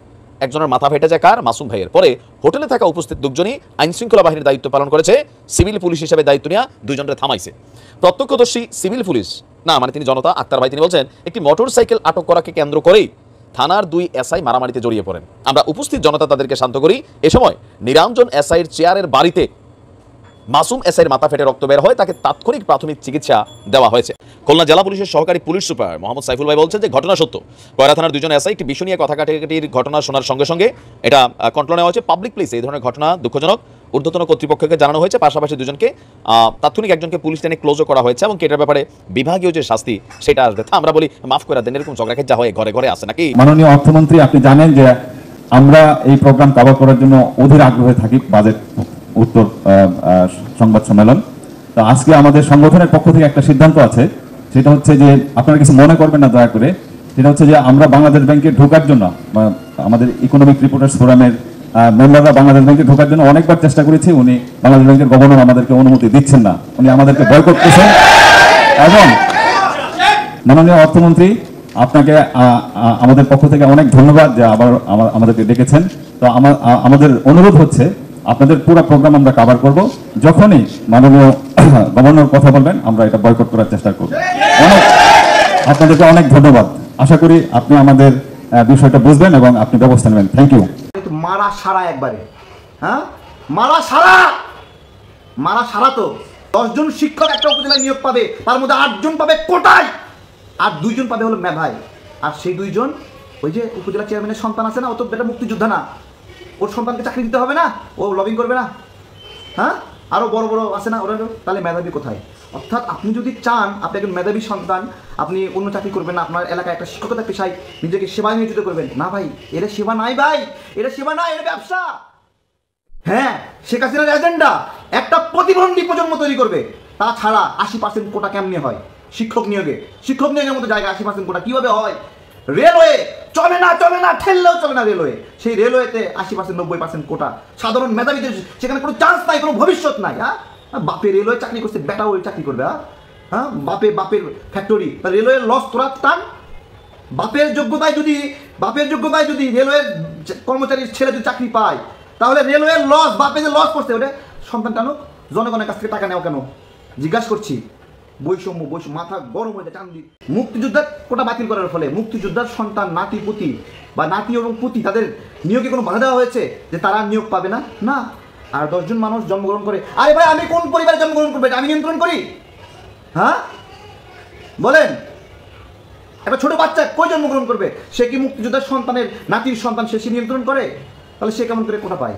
একজনের মাথা ফেটে যায়, কার? মাসুম ভাইয়ের। পরে হোটেলে থাকা উপস্থিত লোকজনই আইনশৃঙ্খলা বাহিনীর দায়িত্ব পালন করেছে, সিভিল পুলিশ হিসেবে দায়িত্ব নিয়ে দুজনকে থামাইছে। প্রত্যক্ষদর্শী সিভিল পুলিশ না, মানে তিনি জনতা আক্তার ভাই, তিনি বলছেন একটি মোটর সাইকেল আটক করাকে কেন্দ্র করেই থানার 2 এসআই মারামারিতে জড়িয়ে পড়েন। আমরা উপস্থিত জনতা তাদেরকে শান্ত করি। এ সময় নিরঞ্জন এসআইয়ের চেয়ারের বাড়িতে মাসুম এসআইয়ের মাথা ফেটে রক্ত বের হয়, তাকে তাৎক্ষণিক প্রাথমিক চিকিৎসা দেওয়া হয়েছে। খুলনা জেলা পুলিশের সহকারী পুলিশ সুপার মোহাম্মদ সাইফুল ভাই বলছেন যে ঘটনা সত্য। কয়রা থানার 2 এসআই একটি বিষয় নিয়ে কথা কাটাকাটির ঘটনা শোনার সঙ্গে সঙ্গে এটা কন্ট্রোল নেওয়া হয়েছে। পাবলিক প্লেসে এই ধরনের ঘটনা দুঃখজনক, ঊর্ধ্বতন কর্তৃপক্ষকে জানানো হয়েছে। পাশাপাশি দুজনকে তাৎক্ষণিক একজনকে পুলিশ টেনে ক্লোজও করা হয়েছে এবং এটার ব্যাপারে বিভাগীয় যে শাস্তি সেটা আসবে। আমরা বলি মাফ করে দেন, এরকম ঝগড়া খেজা হয় ঘরে ঘরে আসে নাকি? মাননীয় অর্থমন্ত্রী, আপনি জানেন যে আমরা এই প্রোগ্রাম কভার করার জন্য অধীর আগ্রহে থাকি, বাজেট উত্তর সংবাদ সম্মেলন। তো আজকে আমাদের সংগঠনের পক্ষ থেকে একটা সিদ্ধান্ত আছে, সেটা হচ্ছে যে আপনারা কিছু মনে করবেন না দয়া করে, সেটা হচ্ছে যে আমরা বাংলাদেশ ব্যাংকে ঢোকার জন্য আমাদের ইকোনমিক রিপোর্টার্স ফোরামের মেম্বাররা বাংলাদেশ ব্যাংকে ঢোকার জন্য অনেকবার চেষ্টা করেছি। উনি বাংলাদেশ ব্যাংকের গভর্নর আমাদেরকে অনুমতি দিচ্ছেন না, উনি আমাদেরকে বয়কট করছেন। এবং মাননীয় অর্থমন্ত্রী, আপনাকে আমাদের পক্ষ থেকে অনেক ধন্যবাদ যে আবার আমাদেরকে ডেকেছেন। তো আমাদের অনুরোধ হচ্ছে আপনাদের পুরো প্রোগ্রাম আমরা কভার করব, যখনই মাননীয় গভর্নর কথা বলবেন আমরা এটা বয়কট করার চেষ্টা করব। আপনাদেরকে অনেক ধন্যবাদ। আশা করি আপনি আমাদের বিষয়টা বুঝবেন এবং আপনি ব্যবস্থা নেবেন। Thank you. মারা সারা একবারে, হ্যাঁ মারা সারা তো 10 জন শিক্ষক একটা উপজেলায় নিয়োগ পাবে, তার মধ্যে 8 জন পাবে কোটায়, আর 2 জন পাবে হলো মেধায়। আর সেই 2 জন ওই যে উপজেলা চেয়ারম্যানের সন্তান আছে না, ও তো বেটা মুক্তিযোদ্ধা না, ওর সন্তানকে চাকরি দিতে হবে না? ও লবিং করবে না? হ্যাঁ, আরো বড় বড় আছে না ওরা, তাহলে মেধাবী কোথায়? অর্থাৎ আপনি যদি চান আপনি একজন মেধাবী সন্তান, আপনি অন্য চাকরি করবেন না, আপনার এলাকায় একটা শিক্ষকতা পেশায় নিজেকে সেবায় নিয়োজিত করবেন না। ভাই, এটা সেবা নাই, ভাই এটা সেবা নাই, এটা ব্যবসা। হ্যাঁ, শেখ হাসিনার এজেন্ডা একটা প্রতিবন্ধী প্রজন্ম তৈরি করবে। তাছাড়া 80% কোটা কেমনে হয়? শিক্ষক নিয়োগের মতো জায়গায় 80% কোটা কিভাবে হয়? রেলওয়ে চলে না, ঠেললেও চলে না রেলওয়ে। সেই রেলওয়েতে 80% 90% কোটা। সাধারণ মেধাবীদের সেখানে কোনো চান্স নাই, কোনো ভবিষ্যৎ নাই। হ্যাঁ, বাপে রেলওয়ে চাকরি করছে, বেটা ওই চাকরি করবে। হ্যাঁ, বাপের ফ্যাক্টরি, রেলওয়ের লস তোরা টান। বাপের যোগ্যতায় যদি রেলওয়ের কর্মচারীর ছেলে যদি চাকরি পায়, তাহলে রেলওয়ের লস, বাপে যে লস করছে ওটা সন্তান টানো, জনগণের কাছ থেকে টাকা নেওয়া কেন? জিজ্ঞাসা করছি। বৈষম্য মাথা গরম হয়ে যায়। চান্দি মুক্তিযোদ্ধার কোটা বাতিল করার ফলে মুক্তিযোদ্ধার সন্তান, নাতি পুতি বা নাতি এবং পুতি, তাদের নিয়োগে কোনো বাধা দেওয়া হয়েছে যে তারা নিয়োগ পাবে না? না। আর 10 জন মানুষ জন্মগ্রহণ করে, আরে ভাই আমি কোন পরিবারে জন্মগ্রহণ করবো আমি নিয়ন্ত্রণ করি? হ্যাঁ বলেন, একটা ছোট বাচ্চা কই জন্মগ্রহণ করবে? সে কি মুক্তিযোদ্ধার সন্তানের নাতির সন্তান সে নিয়ন্ত্রণ করে? তাহলে সে কেমন করে কোটা পায়?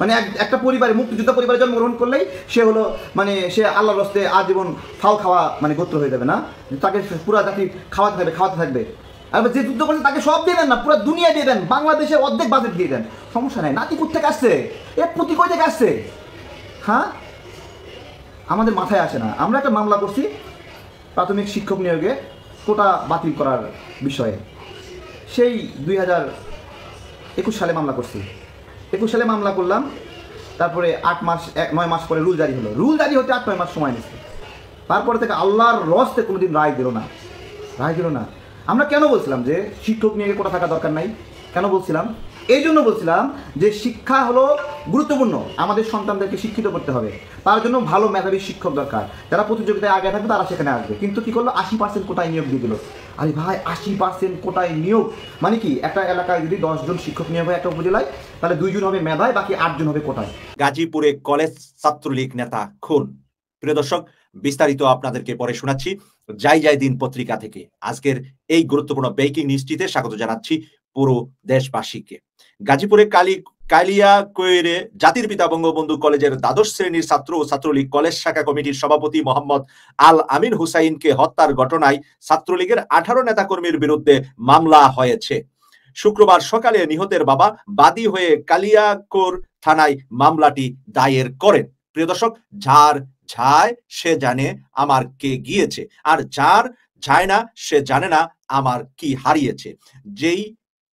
মানে একটা পরিবারে, মুক্তিযোদ্ধা পরিবারে জন্মগ্রহণ করলেই সে হলো মানে সে আল্লাহর রাস্তে আজীবন ফাও খাওয়া মানে গোত্র হয়ে যাবে না? তাকে পুরো জাতি খাওয়াতে থাকবে। আর যে যুদ্ধ করছে তাকে সব দিয়ে দেন না, পুরো দুনিয়া দিয়ে দেন, বাংলাদেশের অর্ধেক বাজেট দিয়ে দেন, সমস্যা নাই। নাতি কোথা থেকে আসছে? এর প্রতি কই থেকে আসছে? হ্যাঁ, আমাদের মাথায় আসে না। আমরা একটা মামলা করছি প্রাথমিক শিক্ষক নিয়োগে কোটা বাতিল করার বিষয়ে, সেই 2021 সালে মামলা করছি। 21 সালে মামলা করলাম, তারপরে 9 মাস পরে রুল জারি হলো। রুল জারি হতে 8-9 মাস সময় নিচ্ছে। তারপরে থেকে আল্লাহর রস্তে কোনোদিন রায় দিল না। আমরা কেন বলছিলাম যে শিক্ষক নিয়োগে কোটা থাকা দরকার নাই? কেন বলছিলাম? এই জন্য বলছিলাম যে শিক্ষা হলো গুরুত্বপূর্ণ, আমাদের সন্তানদেরকে শিক্ষিত করতে হবে, তার জন্য ভালো মেধাবী শিক্ষক দরকার, যারা প্রতিযোগিতায় আগে থাকবে তারা সেখানে আসবে। কিন্তু কি করলো? 80% কোটায় নিয়োগ দিয়ে দিল। আরে ভাই, 80% কোটায় নিয়োগ মানে কি? একটা এলাকায় যদি 10 জন শিক্ষক নিয়োগ হয় একটা উপজেলায়, তাহলে 2 জন হবে মেধায়, বাকি 8 জন হবে কোটায়। গাজীপুরে কলেজ ছাত্রলীগ নেতা খুন। প্রিয় দর্শক, বিস্তারিত আপনাদেরকে পরে শোনাচ্ছি যাই দিন পত্রিকা থেকে। আজকের এই গুরুত্বপূর্ণ ব্রেকিং নিউজটিতে স্বাগত জানাচ্ছি পুরো দেশবাসীকে। গাজীপুরে কালিয়াকৈরে জাতির পিতা বঙ্গবন্ধু কলেজের দ্বাদশ শ্রেণীর ছাত্র ও ছাত্রলীগ কলেজ শাখা কমিটির সভাপতি মোহাম্মদ আল আমিন হুসাইনকে হত্যার ঘটনায় ছাত্রলীগের 18 নেতাকর্মীর বিরুদ্ধে মামলা হয়েছে। শুক্রবার সকালে নিহতের বাবা বাদী হয়ে কালিয়াকৈর থানায় মামলাটি দায়ের করেন। প্রিয় দর্শক, যার যায় সে জানে আমার কে গিয়েছে, আর যার যায় না সে জানে না আমার কি হারিয়েছে। যেই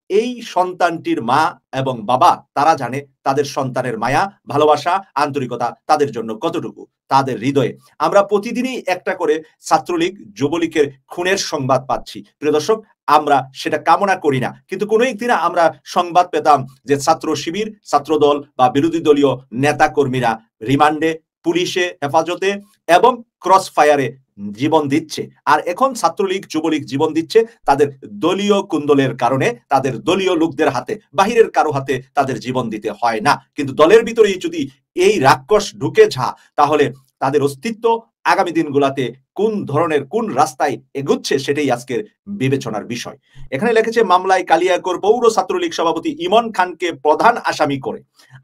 এই সন্তানটির মা এবং বাবা তারা জানে তাদের সন্তানের মায়া, ভালোবাসা, আন্তরিকতা তাদের জন্য কতটুকু, তাদের হৃদয়ে। আমরা প্রতিদিনই একটা করে ছাত্রলীগ যুবলীগের খুনের সংবাদ পাচ্ছি। প্রিয় দর্শক, আমরা সেটা কামনা করি না, কিন্তু কোনো একদিন আমরা সংবাদ পেতাম যে ছাত্র শিবির, ছাত্রদল বা বিরোধী দলীয় নেতা কর্মীরা রিমান্ডে, পুলিশে হেফাজতে এবং ক্রস ফায়ারে জীবন দিচ্ছে। আর এখন ছাত্রলীগ যুবলীগ জীবন দিচ্ছে তাদের দলীয় কুন্দলের কারণে, তাদের দলীয় লোকদের হাতে, বাহিরের কারো হাতে তাদের জীবন দিতে হয় না। কিন্তু দলের ভিতরেই যদি এই রাক্ষস ঢুকে তাহলে তাদের অস্তিত্ব আগামী দিনগুলাতে কোন ধরনের কোন রাস্তায় এগুচ্ছে সেটাই আজকের বিবেচনার বিষয়। এখানে লিখেছে, মামলায় কালিয়াকৈর পৌর ছাত্রলীগ সভাপতি ইমন খানকে প্রধান আসামি করে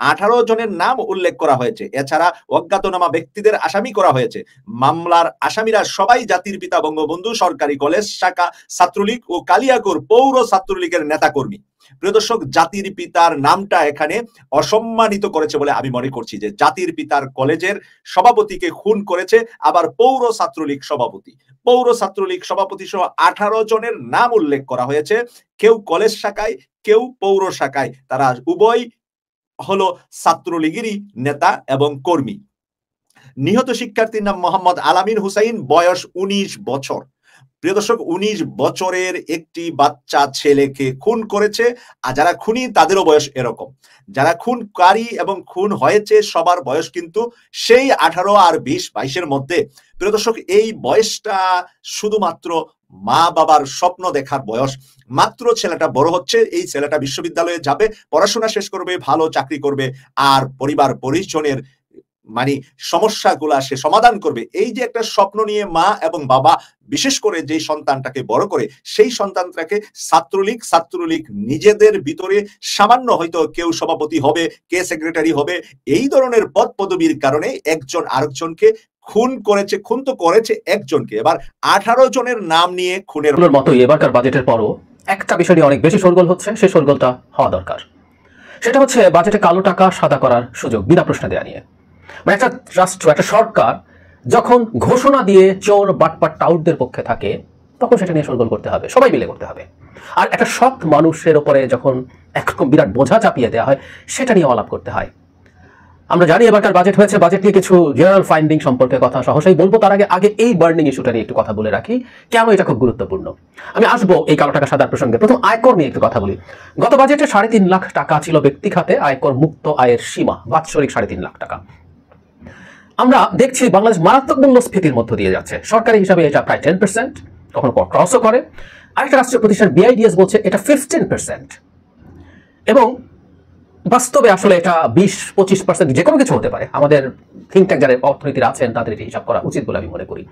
18 জনের নাম উল্লেখ করা হয়েছে। এছাড়া অজ্ঞাতনামা ব্যক্তিদের আসামি করা হয়েছে। মামলার আসামিরা সবাই জাতির পিতা বঙ্গবন্ধু সরকারি কলেজ শাখা ছাত্রলীগ ও কালিয়াকৈর পৌর ছাত্রলীগের নেতাকর্মী। প্রিয় দর্শক, জাতির পিতার নামটা এখানে অসম্মানিত করেছে বলে আমি মনে করছি, যে জাতির পিতার কলেজের সভাপতিকে খুন করেছে আবার পৌর ছাত্রলীগ সভাপতি। পৌর ছাত্রলীগ সভাপতি সহ 18 জনের নাম উল্লেখ করা হয়েছে। কেউ কলেজ শাখায়, কেউ পৌর শাখায়, তারা উভয় হলো ছাত্রলীগেরই নেতা এবং কর্মী। নিহত শিক্ষার্থীর নাম মোহাম্মদ আলামিন হুসাইন, বয়স 19 বছর। প্রিয় দর্শক, 19 বছরের একটি বাচ্চা ছেলেকে খুন করেছে। আর যারা খুনি তাদেরও বয়স এরকম। যারা খুনকারী এবং খুন হয়েছে সবার বয়স কিন্তু সেই 18 আর 20-22-এর মধ্যে। প্রিয় দর্শক, এই বয়সটা শুধুমাত্র মা বাবার স্বপ্ন দেখার বয়স। মাত্র ছেলেটা বড় হচ্ছে, এই ছেলেটা বিশ্ববিদ্যালয়ে যাবে, পড়াশোনা শেষ করবে, ভালো চাকরি করবে, আর পরিবার পরিজনের সমস্যাগুলা সে সমাধান করবে। এই যে একটা স্বপ্ন নিয়ে মা এবং বাবা বিশেষ করে যে সন্তানটাকে বড় করে, সেই সন্তানটাকে ছাত্রলীগ নিজেদের ভিতরে সামান্য হয়তো কেউ সভাপতি হবে, কে সেক্রেটারি হবে, এই ধরনের পদ পদবীর কারণে একজন আরেকজনকে খুন করেছে। খুন তো করেছে একজনকে, এবার 18 জনের নাম নিয়ে খুনের মতো এবারকার বাজেটের পরও একটা বিষয় নিয়ে অনেক বেশি শোরগোল হচ্ছে। সেই শোরগোলটা হওয়া দরকার। সেটা হচ্ছে বাজেটে কালো টাকা সাদা করার সুযোগ বিনা প্রশ্নে দেওয়া নিয়ে। মানে একটা রাষ্ট্র, একটা সরকার যখন ঘোষণা দিয়ে চোর বাটপাট টাউটদের পক্ষে থাকে, তখন সেটা নিয়ে শোরগোল করতে হবে, সবাই মিলে করতে হবে। আর একটা সৎ মানুষের ওপরে যখন একরকম বিরাট বোঝা চাপিয়ে দেওয়া হয়, সেটা নিয়ে আলাপ করতে হয়। আমরা জানি এবারকার বাজেট হয়েছে, বাজেট নিয়ে কিছু জেনারেল ফাইন্ডিং সম্পর্কে কথা সহসাই বলবো। তার আগে এই বার্নিং ইস্যুটা নিয়ে একটু কথা বলে রাখি, কেন এটা খুব গুরুত্বপূর্ণ। আমি আসবো এই কালো টাকা সাদার প্রসঙ্গে। প্রথম আয়কর নিয়ে একটু কথা বলি। গত বাজেটে 3.5 লাখ টাকা ছিল ব্যক্তি খাতে আয়কর মুক্ত আয়ের সীমা, বাৎসরিক 3.5 লাখ টাকা। আমরা দেখছি বাংলাদেশ মারাত্মক মূল্যস্ফীতির মধ্য দিয়ে যাচ্ছে। সরকারি হিসাবে এটা প্রায় 10%, কখনো ক্রসও করে। আরেকটা রাষ্ট্রীয় প্রতিষ্ঠান BIDS বলছে এটা 15%, এবং বাস্তবে আসলে এটা 20-25% যে কোনো কিছু হতে পারে। আমাদের থিঙ্ক ট্যাঙ্ক যারা অর্থনীতির আছেন তাদের এটি হিসাব করা উচিত বলে আমি মনে করি।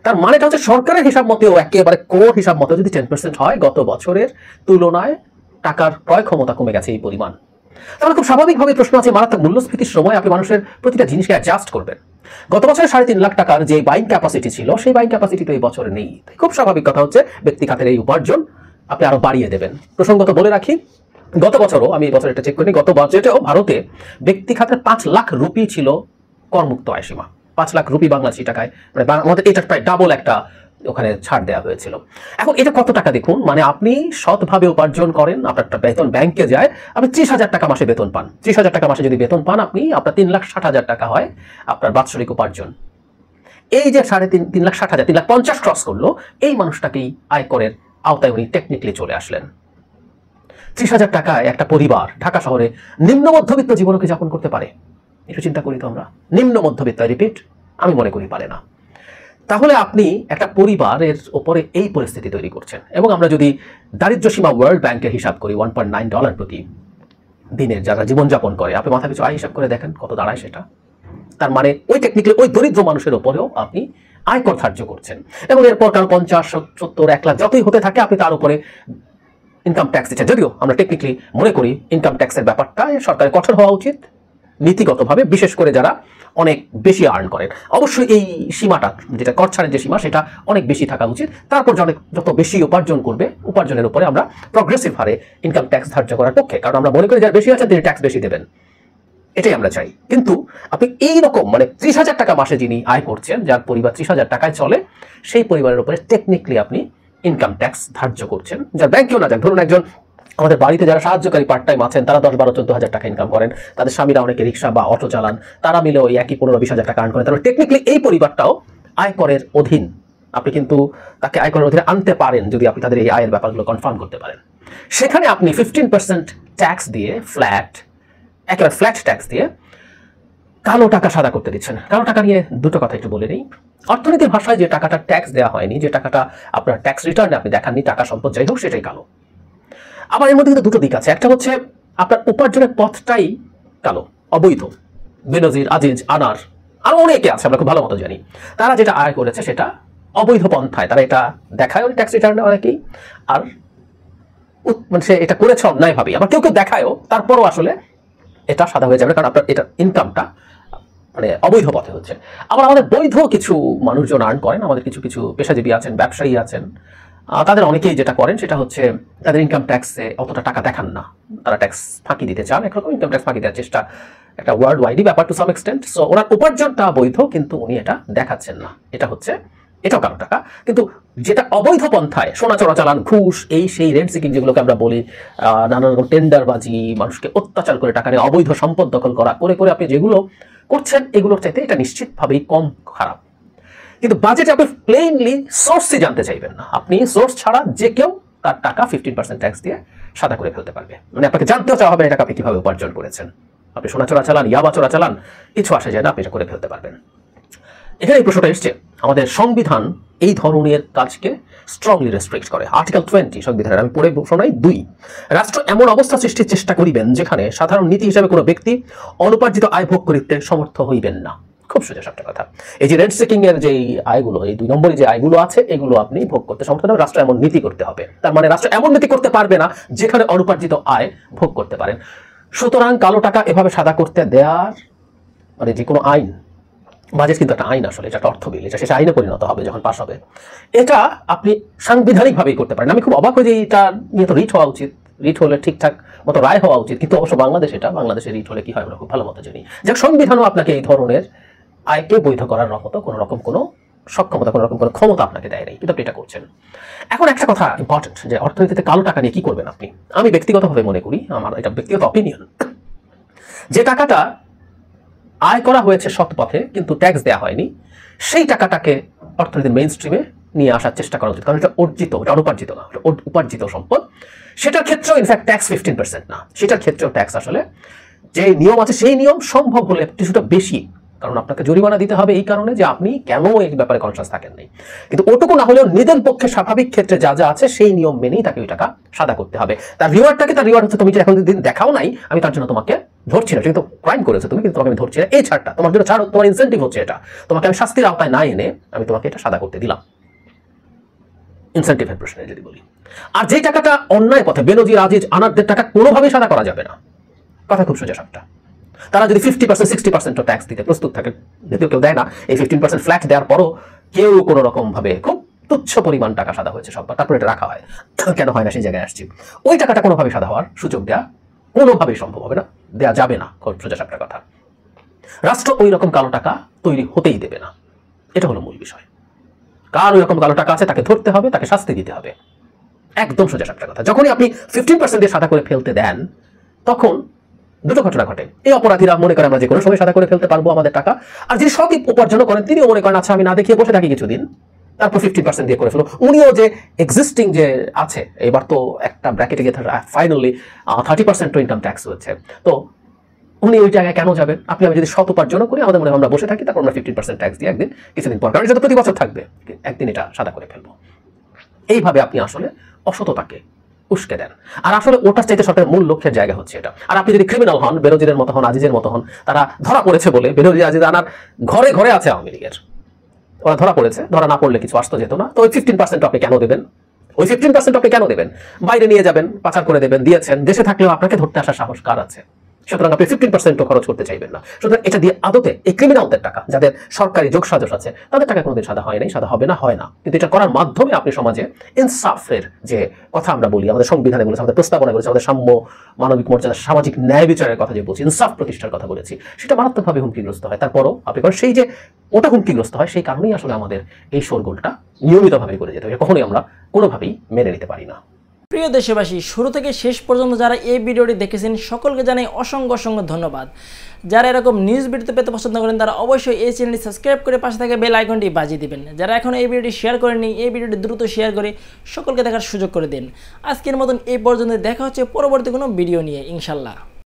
তার মানেটা হচ্ছে সরকারের হিসাব মতেও, একেবারে কোর হিসাব মতে যদি 10% হয়, গত বছরের তুলনায় টাকার ক্রয় ক্ষমতা কমে গেছে এই পরিমাণ। তাহলে খুব স্বাভাবিকভাবে প্রশ্ন আছে, মারাত্মক মূল্যস্ফীতির সময় আপনি মানুষের প্রতিটা জিনিসকে অ্যাডজাস্ট করবেন। গত বছরে 3.5 লাখ টাকার যে বাইং ক্যাপাসিটি ছিল, সেই বাইং ক্যাপাসিটি তো এই বছর নেই। খুব স্বাভাবিক কথা হচ্ছে ব্যক্তি খাতের এই উপার্জন আপনি আরো বাড়িয়ে দেবেন। প্রসঙ্গত বলে রাখি, গত বছরও, আমি এই বছর এটা চেক করি, গত বাজেটেও ভারতে ব্যক্তি খাতের 5 লাখ রুপি ছিল করমুক্ত আয় সীমা। 5 লাখ রুপি বাংলাদেশি টাকায়, মানে আমাদের এটা প্রায় ডাবল একটা ওখানে ছাড় দেওয়া হয়েছিল। এখন এটা কত টাকা দেখুন, মানে আপনি সৎভাবে উপার্জন করেন, আপনার একটা বেতন ব্যাংকে যায়, আপনি 30,000 টাকা মাসে বেতন পান। 30,000 টাকা মাসে যদি বেতন পান আপনি, আপনার 3,60,000 টাকা হয় আপনার বাৎসরিক উপার্জন। এই যে 3,60,000, 3,50,000 ক্রস করলো, এই মানুষটাকেই আয়করের আওতায় উনি টেকনিক্যালি চলে আসলেন। 30,000 টাকায় একটা পরিবার ঢাকা শহরে নিম্ন মধ্যবিত্ত জীবনকে যাপন করতে পারে? একটু চিন্তা করি তো আমরা। নিম্ন মধ্যবিত্ত, রিপিট, আমি মনে করি পারে না। তাহলে আপনি একটা পরিবারের ওপরে এই পরিস্থিতি তৈরি করছেন। এবং আমরা যদি দারিদ্র্য সীমা ওয়ার্ল্ড ব্যাংকের হিসাব করি, $1.9 প্রতি দিনের যারা জীবনযাপন করে, আপনি মাথা পিছু আয় হিসাব করে দেখেন কত দাঁড়ায় সেটা। তার মানে ওই টেকনিক্যালি ওই দরিদ্র মানুষের ওপরেও আপনি আয়কর ধার্য করছেন। এবং এরপর কারণ 50, 70, 1 লাখ যতই হতে থাকে, আপনি তার উপরে ইনকাম ট্যাক্স দিচ্ছে, যদিও আমরা টেকনিক্যালি মনে করি ইনকাম ট্যাক্সের ব্যাপারটা সরকারের কঠোর হওয়া উচিত নীতিগতভাবে, বিশেষ করে যারা অনেক বেশি আর্ন করেন। অবশ্যই এই সীমাটা, যেটা কর ছাড়ের যে সীমা, সেটা অনেক বেশি থাকা উচিত। তারপর যত বেশি উপার্জন করবে, উপার্জনের উপরে আমরা প্রগ্রেসিভ হারে ইনকাম ট্যাক্স ধার্য করার পক্ষে, কারণ আমরা মনে করি যারা বেশি আছেন তিনি ট্যাক্স বেশি দেবেন, এটাই আমরা চাই। কিন্তু আপনি এইরকম 30,000 টাকা মাসে যিনি আয় করছেন, যার পরিবার 30,000 টাকায় চলে, সেই পরিবারের উপরে টেকনিক্যালি আপনি ইনকাম ট্যাক্স ধার্য করছেন, যার ব্যাংকেও না যাক। ধরুন একজন আমাদের বাড়িতে যারা সাহায্যকারী পার্ট টাইম আছেন, তারা 10, 12, 14,000 টাকা ইনকাম করেন, তাদের স্বামীরা অনেকে রিক্সা বা অটো চালান, তারা মিলে ওই একই 15-20,000 টাকা আর্ন করেন। তাহলে টেকনিক্যালি এই পরিবারটাও আয়করের অধীন। আপনি কিন্তু তাকে আয়করের অধীনে আনতে পারেন যদি আপনি তাদের এই আয়ের ব্যাপারগুলো কনফার্ম করতে পারেন। সেখানে আপনি 15% ট্যাক্স দিয়ে, একেবারে ফ্ল্যাট ট্যাক্স দিয়ে কালো টাকা সাদা করতে দিচ্ছেন। কালো টাকা নিয়ে দুটো কথা একটু বলে নিই। অর্থনীতির ভাষায় যে টাকাটা ট্যাক্স দেওয়া হয়নি, যে টাকাটা আপনার ট্যাক্স রিটার্নে আপনি দেখাননি, টাকা সম্পদ যাই হোক, সেটাই কালো। আবার এর মধ্যে কিন্তু দুটো দিক আছে। একটা হচ্ছে আপনার উপার্জনের পথটাই কালো, অবৈধ। বেনজির, আজিজ, আনার, আরো অনেকে আছে, আমরা খুব ভালো মতো জানি। তারা যেটা আয় করেছে সেটা অবৈধ পন্থায় তারা এটা দেখায় ট্যাক্স রিটার্নে অনেকেই, আর সে এটা করেছে অন্যায় ভাবে। আবার কেউ কেউ দেখায়ও, তারপরও আসলে এটা সাদা হয়ে যাবে, কারণ আপনার এটা ইনকামটা অবৈধ পথে হচ্ছে। আবার আমাদের বৈধ কিছু মানুষজন আর্ন করেন, আমাদের কিছু কিছু পেশাজীবী আছেন, ব্যবসায়ী আছেন, তাদের অনেকেই যেটা করেন সেটা হচ্ছে তাদের ইনকাম ট্যাক্সে অতটা টাকা দেখান না, তারা ট্যাক্স ফাঁকি দিতে চান। একরকম ইনকাম ট্যাক্স ফাঁকি দেওয়ার চেষ্টা, একটা ওয়ার্ল্ড ওয়াইডই ব্যাপার টু সাম এক্সটেন্ট। সো ওনার উপার্জনটা বৈধ, কিন্তু উনি এটা দেখাচ্ছেন না, এটাও কালো টাকা। কিন্তু যেটা অবৈধ পন্থায় সোনা চোরাচালান, ঘুষ, এই সেই রেন্ট সিকিং যেগুলোকে আমরা বলি, নানা রকম টেন্ডারবাজি, মানুষকে অত্যাচার করে টাকা নিয়ে অবৈধ সম্পদ দখল করা করে আপনি যেগুলো করছেন, এগুলোর চাইতে এটা নিশ্চিতভাবেই কম খারাপ। কিন্তু বাজেটে আপনি প্লেইনলি সোর্সই জানতে চাইবেন না। আপনি সোর্স ছাড়া যে কেউ তার টাকা 15% ট্যাক্স দিয়ে সাদা করে ফেলতে পারবে। আপনাকে জানতেও চাওয়া হবে এটা আপনি কিভাবে উপার্জন করেছেন। আপনি সোনা চোরাচালান, ইয়াবা চোরাচালান, কিছু আসে যায় না, আপনি এটা করে ফেলতে পারবেন। এখানে এই প্রশ্নটা এসছে, আমাদের সংবিধান এই ধরনের কাজকে স্ট্রংলি রেস্ট্রিক্ট করে। আর্টিকেল 20 সংবিধানের, আমি পড়ে শোনাই। 2, রাষ্ট্র এমন অবস্থা সৃষ্টির চেষ্টা করিবেন যেখানে সাধারণ নীতি হিসাবে কোনো ব্যক্তি অনুপার্জিত আয় ভোগ করিতে সমর্থ হইবেন না। খুব সোজা একটা কথা। এই যে রেন্ট সিকিং এর যে আয়গুলো, এই 2 নম্বরে যে আয়গুলো আছে, এগুলো আপনি ভোগ করতে সমর্থ হবেন। রাষ্ট্র এমন নীতি করতে হবে, তার মানে রাষ্ট্র এমন নীতি করতে পারবে না যেখানে অনুপার্জিত আয় ভোগ করতে পারেন। সুতরাং কালো টাকা এভাবে সাদা করতে দেওয়ার যে কোনো আইন, বাজেট কিন্তু একটা আইন, আসলে এটা একটা অর্থ বিল, এটা শেষে আইনে পরিণত হবে যখন পাস হবে। এটা আপনি সাংবিধানিকভাবেই করতে পারেন। আমি খুব অবাক হই যে এটা নিয়ে তো রিট হওয়া উচিত, রিট হলে ঠিকঠাক মতো রায় হওয়া উচিত, কিন্তু অবশ্য বাংলাদেশে রিট হলে কি হয় আমরা খুব ভালো মতো জানি। যাক, সংবিধানও আপনাকে এই ধরনের আয়কে বৈধ করার মতো কোনো রকম কোনো সক্ষমতা, কোনো রকম কোনো ক্ষমতা আপনাকে দেয় নাই, কিন্তু আপনি এটা করছেন। এখন একটা কথা ইম্পর্টেন্ট, যে অর্থনীতিতে কালো টাকা নিয়ে কি করবেন আপনি। আমি ব্যক্তিগতভাবে মনে করি, আমার এটা ব্যক্তিগত অপিনিয়ন, যে টাকাটা আয় করা হয়েছে সৎ পথে কিন্তু ট্যাক্স দেওয়া হয়নি, সেই টাকাটাকে অর্থনীতির মেইন স্ট্রিমে নিয়ে আসার চেষ্টা করা উচিত। কারণ এটা অর্জিত, এটা অনুপার্জিত না, উপার্জিত সম্পদ। সেটার ক্ষেত্রেও ইনফ্যাক্ট ট্যাক্স 15% না, সেটার ক্ষেত্রেও ট্যাক্স আসলে যে নিয়ম আছে সেই নিয়ম সম্ভব হলে কিছুটা বেশি, কারণ আপনাকে জরিমানা দিতে হবে এই কারণে যে আপনি কেন এই ব্যাপারে কনসাস থাকেন নাই। কিন্তু ওটুকু না হলেও নিজের পক্ষে স্বাভাবিক ক্ষেত্রে যা যা আছে সেই নিয়ম মেনেই তাকে ওই টাকা সাদা করতে হবে। তার রিওয়ার্ড হচ্ছে, তুমি যে এখন দিন দেখাও নাই, আমি তার জন্য তোমাকে ধরছি না, কিন্তু ক্রাইম করেছো তুমি, কিন্তু তোমাকে আমি ধরছি না, এই ছাড়টা তোমার জন্য ছাড়, তোমার ইনসেন্টিভ হচ্ছে এটা, তোমাকে আমি শাস্তির আওতায় না এনে আমি তোমাকে এটা সাদা করতে দিলাম, ইনসেন্টিভের প্রশ্নে যদি বলি। আর যে টাকাটা অন্যায় পথে, বেনজির, আজিজ, আনারদের টাকা কোনোভাবেই সাদা করা যাবে না। কথা খুব সোজা সাপটা। তারা যদি 50% 60% ট্যাক্স দিতে প্রস্তুত থাকে, যদিও কেউ দেয় না, এই 15% ফ্ল্যাট দেওয়ার পরও কেউ কোনো রকম ভাবে খুব তুচ্ছ পরিমাণ টাকা সাদা হয়েছে সব, তারপরে এটা রাখা হয়, কেন হয় না সেই জায়গায় আসছি। ওই টাকাটা কোনোভাবে সাদা হওয়ার সুযোগ দেওয়া কোনোভাবেই সম্ভব হবে না, দেওয়া যাবে না। খুব সোজা সাপটা কথা। রাষ্ট্র ওই রকম কালো টাকা তৈরি হতেই দেবে না, এটা হলো মূল বিষয়। কার ওই রকম কালো টাকা আছে তাকে ধরতে হবে, তাকে শাস্তি দিতে হবে, একদম সোজা সাপটা কথা। যখনই আপনি 15% দিয়ে সাদা করে ফেলতে দেন, তখন দুটো ঘটনা ঘটে। এই অপরাধীরা মনে করেন আমরা যে কোনো সময় সাদা করে ফেলতে পারবো আমাদের টাকা, আর যিনি সঠিক উপার্জন করেন তিনিও মনে করেন আচ্ছা আমি না দেখিয়ে বসে থাকি কিছুদিন, তারপর 15% দিয়ে করে ফেলো। উনিও যে এক্সিস্টিং যে আছে, এবার তো একটা ব্র্যাকেটে গিয়ে ফাইনালি 30% ইনকাম ট্যাক্স হচ্ছে, তো উনি ওই জায়গায় কেন যাবেন? আপনি আমি যদি সৎ উপার্জন করি, আমাদের মনে আমরা বসে থাকি, তারপর আমরা 15% ট্যাক্স দিয়ে একদিন কিছুদিন পর, কারণ এটা তো প্রতি বছর থাকবে, একদিন এটা সাদা করে ফেলবো। এইভাবে আপনি আসলে অসততাকে উস্কে দেন। আর আসলে ওটার চাইতে সরকারের মূল লক্ষ্যের জায়গা হচ্ছে এটা। আর আপনি যদি ক্রিমিনাল হন, বেনজিরের মতো হন, আজিজের মতো হন, তারা ধরা পড়েছে বলে, বেনজির, আজিজ, আনার ঘরে ঘরে আছে আওয়ামী লীগের, ওরা ধরা পড়েছে, ধরা না পড়লে কিছু আসতো যেত না, তো ওই 15% আপনি কেন দেবেন? ওই 15% আপনি কেন দেবেন? বাইরে নিয়ে যাবেন, পাচার করে দেবেন, দিয়েছেন, দেশে থাকলেও আপনাকে ধরতে আসার সাহস কার আছে? সুতরাং আপনি 15% খরচ করতে চাইবেন না। সুতরাং এটা দিয়ে আদতে এই ক্রিমিনালদের টাকা, যাদের সরকারি যোগসাজশ আছে, তাদের টাকা কোনোদিন সাদা হয় নাই, সাদা হবে না, হয় না। কিন্তু এটা করার মাধ্যমে আপনি সমাজে ইনসাফের যে কথা আমরা বলি, আমাদের সংবিধানে বলেছে, আমাদের প্রস্তাবনায় বলেছে, আমাদের সাম্য, মানবিক মর্যাদা, সামাজিক ন্যায় বিচারের কথা যে বলছি, ইনসাফ প্রতিষ্ঠার কথা বলেছি, সেটা মারাত্মকভাবে হুমকিগ্রস্ত হয়। তারপরও আপনি করেন সেই যে ওটা হুমকিগ্রস্ত হয়, সেই কারণেই আসলে আমাদের এই শোরগোলটা নিয়মিতভাবে করে যেতে হবে। কখনোই আমরা কোনোভাবেই মেনে নিতে পারি না। প্রিয় দেশবাসী, শুরু থেকে শেষ পর্যন্ত যারা এই ভিডিওটি দেখেছেন সকলকে জানাই অসংখ্য অসংখ্য ধন্যবাদ। যারা এরকম নিউজ ভিডিও পেতে পছন্দ করেন তারা অবশ্যই এই চ্যানেলটি সাবস্ক্রাইব করে পাশে থাকা বেল আইকনটি বাজিয়ে দিবেন। যারা এখন এই ভিডিওটি শেয়ার করেননি, এই ভিডিওটি দ্রুত শেয়ার করে সকলকে দেখার সুযোগ করে দিন। আজকের মতন এই পর্যন্ত, দেখা হচ্ছে পরবর্তী কোনো ভিডিও নিয়ে ইনশাল্লাহ।